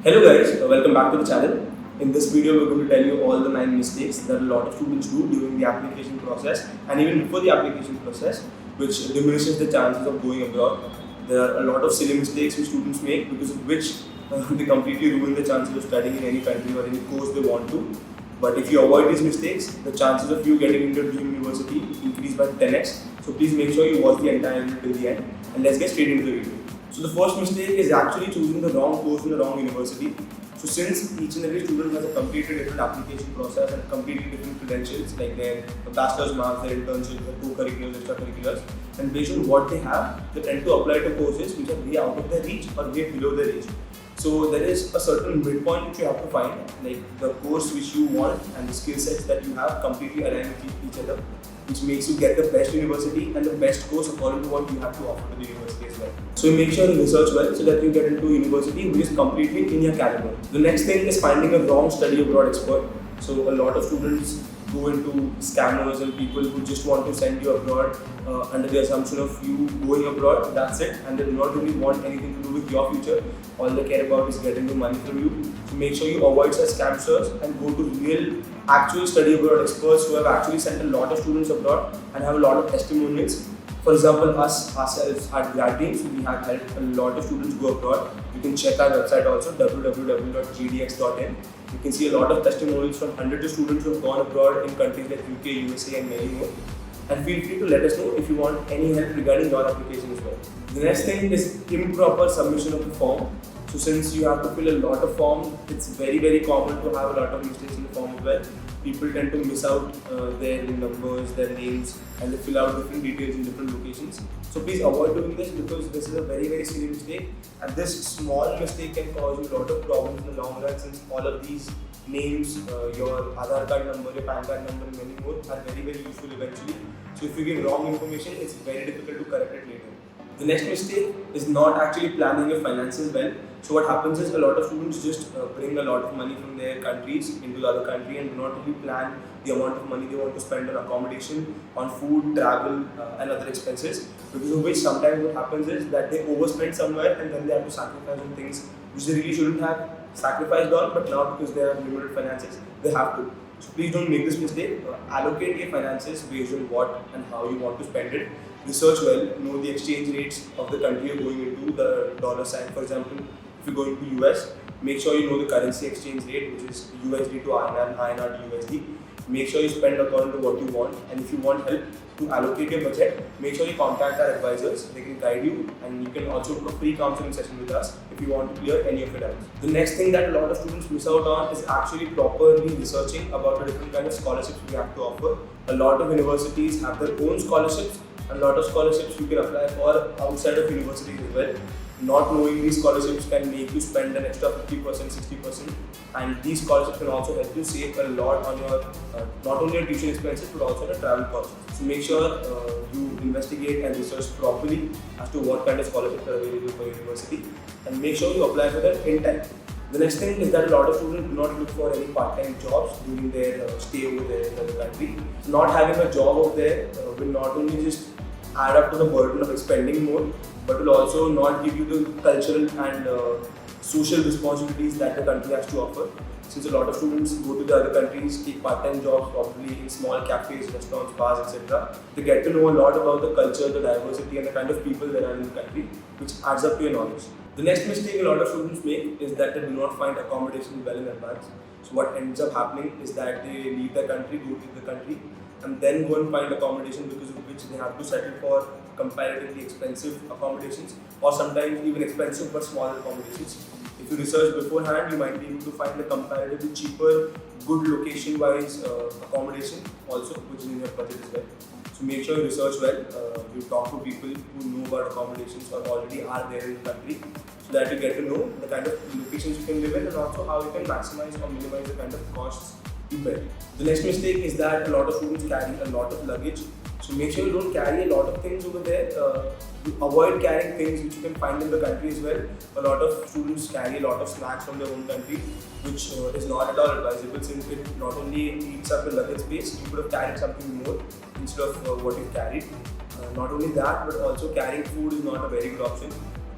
Hello guys, welcome back to the channel. In this video, we're going to tell you all the 9 mistakes that a lot of students do during the application process and even before the application process, which diminishes the chances of going abroad. There are a lot of silly mistakes which students make because of which they completely ruin the chances of studying in any country or any course they want to. But if you avoid these mistakes, the chances of you getting into a dream university increase by 10x. So please make sure you watch the entire video till the end, and let's get straight into the video. So the first mistake is actually choosing the wrong course in the wrong university. So since each and every student has a completely different application process and completely different credentials, like their bachelor's marks, their internships, their co-curriculars, extracurriculars, and based on what they have, they tend to apply to courses which are way out of their reach or way below their reach. So there is a certain midpoint which you have to find, like the course which you want and the skill sets that you have completely align with each other, which makes you get the best university and the best course according to what you have to offer to the university as well. So you make sure you research well so that you get into a university which is completely in your caliber. The next thing is finding a wrong study abroad expert. So a lot of students go into scammers and people who just want to send you abroad under the assumption of you going abroad, that's it, and they do not really want anything to do with your future. All they care about is getting the money from you. So make sure you avoid such scamsters and go to real, actual study abroad experts who have actually sent a lot of students abroad and have a lot of testimonials. For example, ourselves at Grad Dreams, we have helped a lot of students go abroad. You can check our website also, www.gdx.in. You can see a lot of testimonials from hundreds of students who have gone abroad in countries like UK, USA and many more. And feel free to let us know if you want any help regarding your application as well. The next thing is improper submission of the form. So since you have to fill a lot of forms, it's very common to have a lot of mistakes in the form as well. People tend to miss out their numbers, their names, and they fill out different details in different locations. So please avoid doing this because this is a very silly mistake, and this small mistake can cause you a lot of problems in the long run, since all of these names, your Aadhaar card number, your PAN card number and many more are very useful eventually. So if you give wrong information, it's very difficult to correct it later. The next mistake is not actually planning your finances well. So what happens is a lot of students just bring a lot of money from their countries into the other country and do not really plan the amount of money they want to spend on accommodation, on food, travel and other expenses. Because of which sometimes what happens is that they overspend somewhere and then they have to sacrifice on things which they really shouldn't have sacrificed on, but now because they have limited finances, they have to. So please don't make this mistake. Allocate your finances based on what and how you want to spend it. Research well, know the exchange rates of the country you're going into, the dollar sign. For example, if you're going to US, make sure you know the currency exchange rate, which is USD to INR, INR to USD. Make sure you spend according to what you want, and if you want help to allocate your budget, make sure you contact our advisors. They can guide you, and you can also book a free counseling session with us if you want to clear any of your doubts. The next thing that a lot of students miss out on is actually properly researching about the different kind of scholarships we have to offer. A lot of universities have their own scholarships. A lot of scholarships you can apply for outside of universities as well. Not knowing these scholarships can make you spend an extra 50%, 60%, and these scholarships can also help you save a lot on your not only your tuition expenses but also your travel costs. So make sure you investigate and research properly as to what kind of scholarships are available for university, and make sure you apply for them in time. The next thing is that a lot of students do not look for any part-time jobs during their stay over there in the country. Not having a job over there will not only just add up to the burden of expending more, but will also not give you the cultural and social responsibilities that the country has to offer. Since a lot of students go to the other countries, take part-time jobs, probably in small cafes, restaurants, bars, etc. They get to know a lot about the culture, the diversity and the kind of people that are in the country, which adds up to your knowledge. The next mistake a lot of students make is that they do not find accommodation well in advance. So what ends up happening is that they leave the country, go to the country, and then go and find accommodation, because of which they have to settle for comparatively expensive accommodations, or sometimes even expensive but small accommodations. If you research beforehand, you might be able to find a comparatively cheaper, good location-wise accommodation also, which is in your budget as well. So make sure you research well, you talk to people who know about accommodations or already are there in the country, so that you get to know the kind of locations you can live in and also how you can maximize or minimize the kind of costs you bear. The next mistake is that a lot of students carry a lot of luggage. So make sure you don't carry a lot of things over there. Avoid carrying things which you can find in the country as well. A lot of students carry a lot of snacks from their own country, which is not at all advisable, since it not only eats up the luggage space, you could have carried something more instead of what you carried. Not only that, but also carrying food is not a very good option.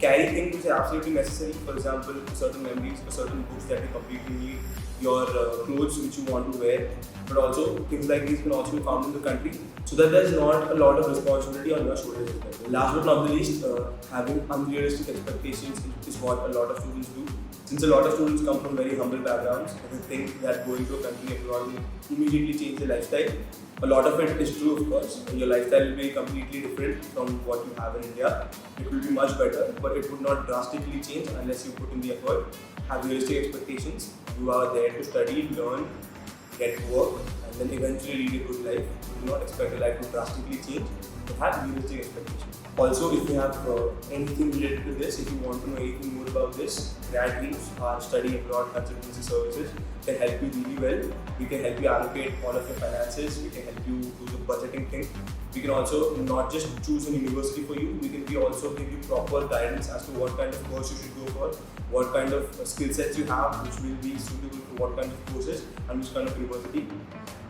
carry things which are absolutely necessary. For example, certain memories, certain books that you completely need, your clothes which you want to wear, but also things like these can also be found in the country, so that there's not a lot of responsibility on your shoulders as well. Last but not the least, having unrealistic expectations is what a lot of students do. Since a lot of students come from very humble backgrounds and they think that going to a country abroad will immediately change their lifestyle. A lot of it is true, of course. Your lifestyle will be completely different from what you have in India. It will be much better, but it would not drastically change unless you put in the effort. Have realistic expectations. You are there to study, learn, get work, and then eventually lead a good life. Do not expect your life to drastically change, but have realistic expectations. Also, if you have anything related to this, if you want to know anything more about this, Grad Dreams, our study abroad consultancy services, can help you really well. We can help you allocate all of your finances. We can help you do the budgeting thing. We can also not just choose a university for you, we can also give you proper guidance as to what kind of course you should go for, what kind of skill sets you have which will be suitable for what kind of courses and which kind of university.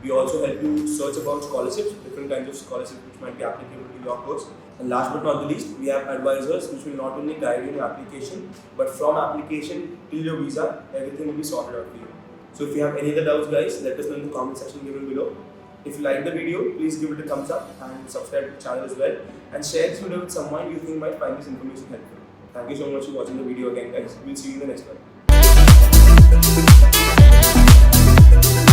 We also help you search about scholarships, different kinds of scholarships which might be applicable to your course. And last but not the least, we have advisors which will not only guide you in your application, but from application till your visa, everything will be sorted out for you. So if you have any other doubts, guys, let us know in the comment section given below. If you like the video, please give it a thumbs up and subscribe to the channel as well. And share this video with someone you think might find this information helpful. Thank you so much for watching the video again, guys. We'll see you in the next one.